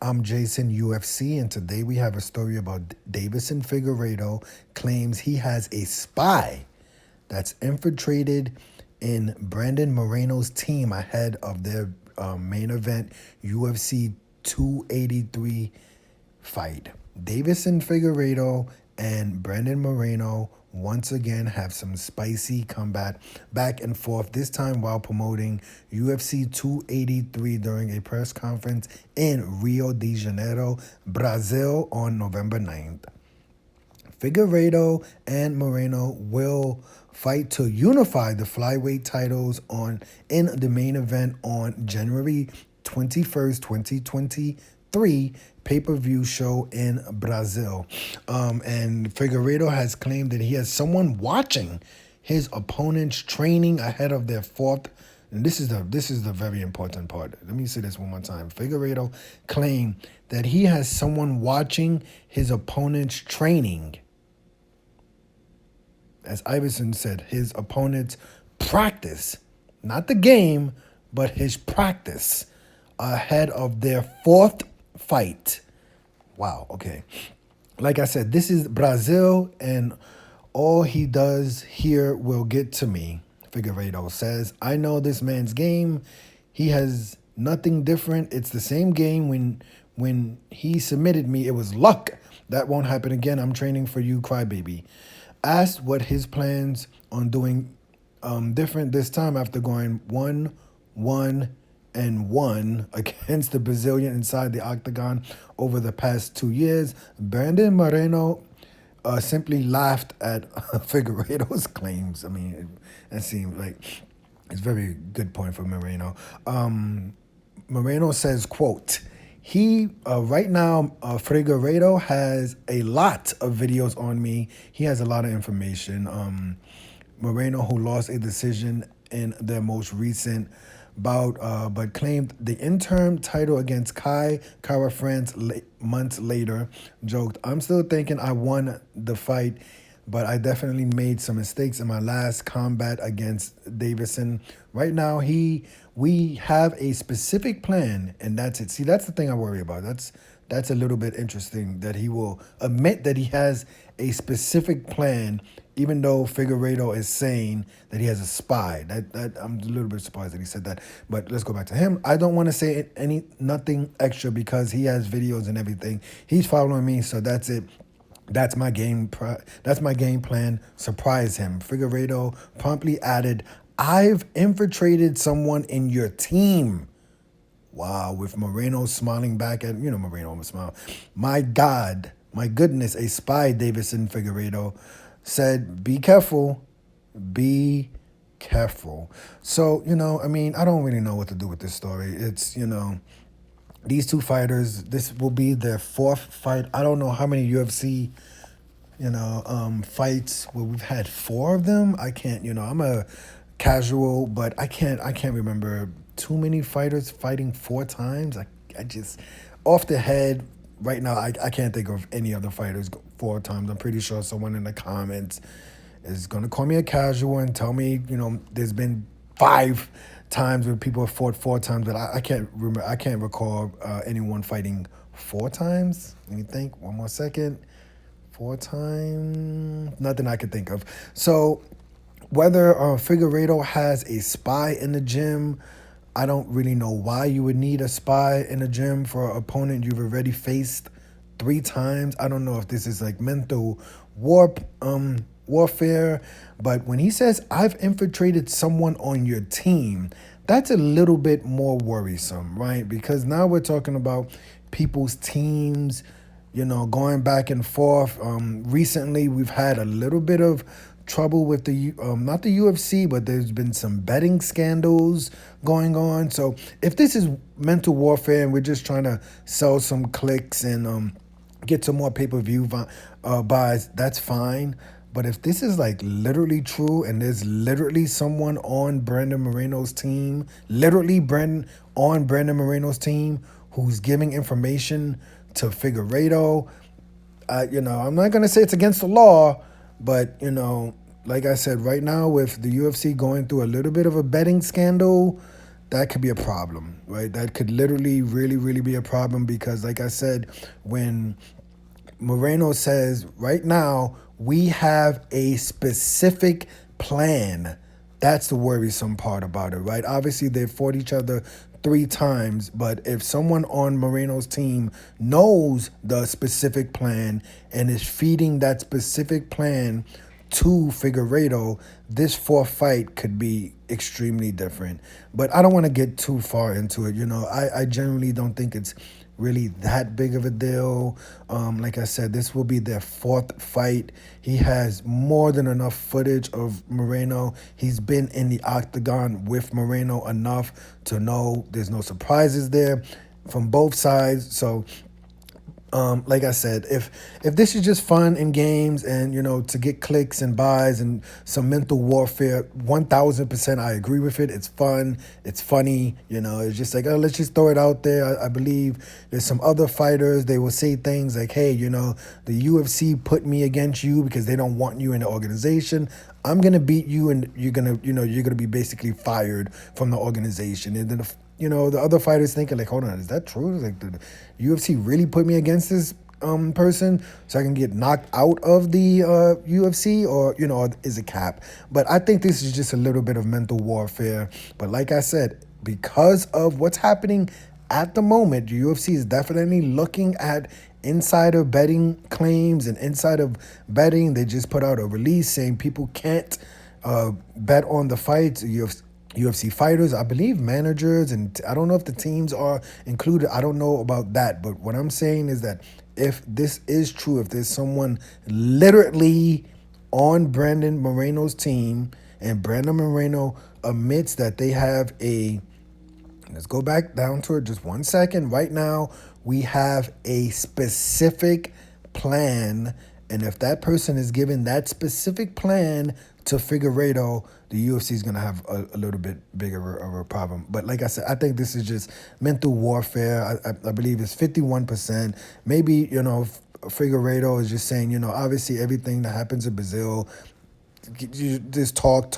I'm Jason UFC, and today we have a story about Deiveson Figueiredo claims he has a spy that's infiltrated in Brandon Moreno's team ahead of their main event UFC 283 fight. Deiveson Figueiredo and Brandon Moreno once again have some spicy combat back and forth, this time while promoting UFC 283 during a press conference in Rio de Janeiro, Brazil on November 9th. Figueiredo and Moreno will fight to unify the flyweight titles in the main event on January 21st, 2023 pay-per-view show in Brazil. And Figueiredo has claimed that he has someone watching his opponent's training ahead of their fourth. And this is the very important part. Let me say this one more time. Figueiredo claimed that he has someone watching his opponent's training. As Iverson said, his opponent's practice, not the game, but his practice ahead of their fourth fight. Wow, okay. Like I said, this is Brazil, and all he does here will get to me, Figueiredo says. I know this man's game. He has nothing different. It's the same game when he submitted me. It was luck. That won't happen again. I'm training for you, crybaby. Asked what his plans on doing different this time after going 1-1 against the Brazilian inside the octagon over the past 2 years, Brandon Moreno simply laughed at Figueiredo's claims. I mean, it seems like it's a very good point for Moreno. Moreno says, quote, he right now, Figueiredo has a lot of videos on me. He has a lot of information. Moreno, who lost a decision in their most recent bout, but claimed the interim title against Kai Kara France months later, joked, I'm still thinking I won the fight, but I definitely made some mistakes in my last combat against Deiveson. Right now, we have a specific plan, and that's it. See, that's the thing I worry about. That's a little bit interesting that he will admit that he has a specific plan, even though Figueiredo is saying that he has a spy. That I'm a little bit surprised that he said that. But let's go back to him. I don't want to say nothing extra because he has videos and everything. He's following me, so that's it. That's my game. That's my game plan. Surprise him. Figueiredo promptly added, "I've infiltrated someone in your team." Wow, with Moreno smiling back at, Moreno almost smiled. My God, my goodness, a spy, Deiveson Figueiredo said, be careful, be careful. So, I don't really know what to do with this story. It's, these two fighters, this will be their fourth fight. I don't know how many UFC, fights. Well, we've had four of them. I can't, I'm a casual, but I can't remember too many fighters fighting four times. I just, off the head, right now, I can't think of any other fighters four times. I'm pretty sure someone in the comments is going to call me a casual and tell me, there's been 5 times where people have fought 4 times, but I can't remember. I can't recall anyone fighting 4 times. Let me think. One more second. 4 times. Nothing I can think of. So whether Figueiredo has a spy in the gym, I don't really know why you would need a spy in the gym for an opponent you've already faced 3 times. I don't know if this is like mental warfare, but when he says, I've infiltrated someone on your team, that's a little bit more worrisome, right? Because now we're talking about people's teams, going back and forth. Recently, we've had a little bit of trouble with the not the UFC, but there's been some betting scandals going on. So if this is mental warfare and we're just trying to sell some clicks and get some more pay-per-view buys, that's fine. But if this is like literally true and there's literally someone on Brandon Moreno's team, who's giving information to Figueiredo, I'm not going to say it's against the law, but, like I said, right now with the UFC going through a little bit of a betting scandal, that could be a problem, right? That could literally, really, really be a problem because, like I said, when Moreno says, right now, we have a specific plan. That's the worrisome part about it, right? Obviously, they've fought each other 3 times, but if someone on Moreno's team knows the specific plan and is feeding that specific plan to Figueiredo, this fourth fight could be extremely different. But I don't want to get too far into it. I generally don't think it's really that big of a deal. Like I said, this will be their fourth fight. He has more than enough footage of Moreno. He's been in the octagon with Moreno enough to know there's no surprises there from both sides. So like I said, if this is just fun and games and to get clicks and buys and some mental warfare, 1000% I agree with it. It's fun, it's funny, it's just like, oh, let's just throw it out there. I believe there's some other fighters, they will say things like, hey, the UFC put me against you because they don't want you in the organization. I'm gonna beat you and you're gonna be basically fired from the organization. And then the other fighters thinking like, hold on, is that true? Like the UFC really put me against this person so I can get knocked out of the UFC, or is it cap? But I think this is just a little bit of mental warfare. But like I said, because of what's happening at the moment, the UFC is definitely looking at insider betting claims and insider betting. They just put out a release saying people can't bet on the fights. UFC fighters, I believe managers, and I don't know if the teams are included. I don't know about that. But what I'm saying is that if this is true, if there's someone literally on Brandon Moreno's team and Brandon Moreno admits that they have let's go back down to it just 1 second. Right now, we have a specific plan. And if that person is given that specific plan to Figueiredo, the UFC is going to have a little bit bigger of a problem. But like I said, I think this is just mental warfare. I believe it's 51%. Maybe, Figueiredo is just saying, obviously everything that happens in Brazil, you just talk.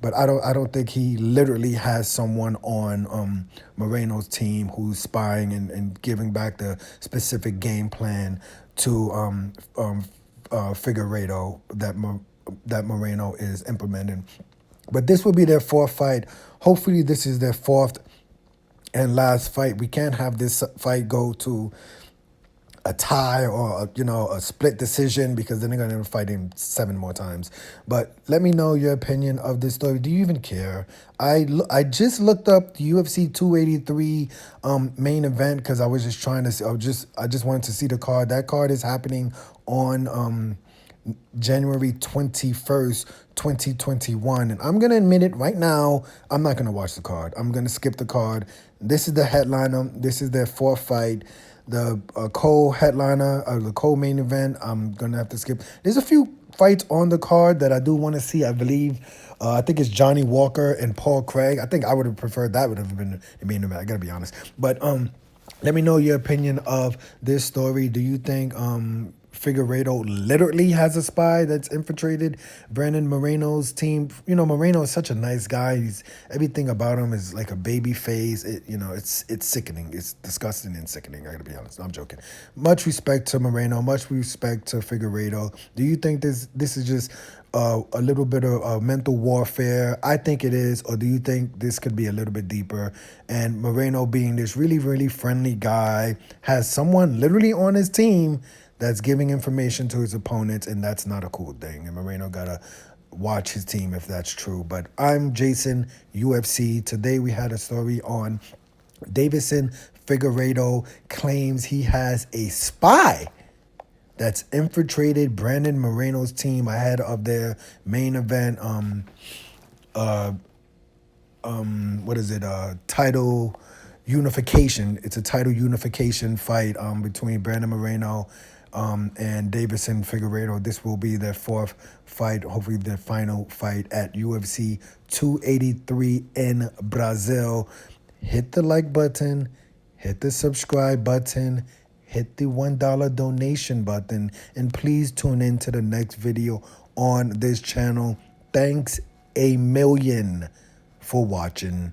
But I don't think he literally has someone on Moreno's team who's spying and giving back the specific game plan to Figueiredo that Moreno is implementing. But this will be their fourth fight. Hopefully this is their fourth and last fight. We can't have this fight go to a tie or a split decision, because then they're going to fight him 7 more times. But let me know your opinion of this story. Do you even care? I just looked up the UFC 283 main event because I was just trying to see. I just wanted to see the card. That card is happening on January 21st, 2021. And I'm going to admit it right now, I'm not going to watch the card. I'm going to skip the card. This is the headliner. This is their fourth fight. The co-headliner, the co-main event, I'm going to have to skip. There's a few fights on the card that I do want to see. I believe, I think it's Johnny Walker and Paul Craig. I think I would have preferred that would have been the main event. I got to be honest. But let me know your opinion of this story. Do you think Figueiredo literally has a spy that's infiltrated Brandon Moreno's team? Moreno is such a nice guy. Everything about him is like a baby face. It's sickening. It's disgusting and sickening. I gotta be honest. I'm joking. Much respect to Moreno. Much respect to Figueiredo. Do you think this is just a little bit of mental warfare? I think it is. Or do you think this could be a little bit deeper? And Moreno, being this really, really friendly guy, has someone literally on his team that's giving information to his opponents, and that's not a cool thing. And Moreno gotta watch his team if that's true. But I'm Jason, UFC. Today we had a story on Deiveson Figueiredo claims he has a spy that's infiltrated Brandon Moreno's team ahead of their main event. Title unification. It's a title unification fight between Brandon Moreno and Deiveson Figueiredo. This will be their fourth fight, hopefully their final fight at UFC 283 in Brazil. Hit the like button, hit the subscribe button, hit the $1 donation button, and please tune in to the next video on this channel. Thanks a million for watching.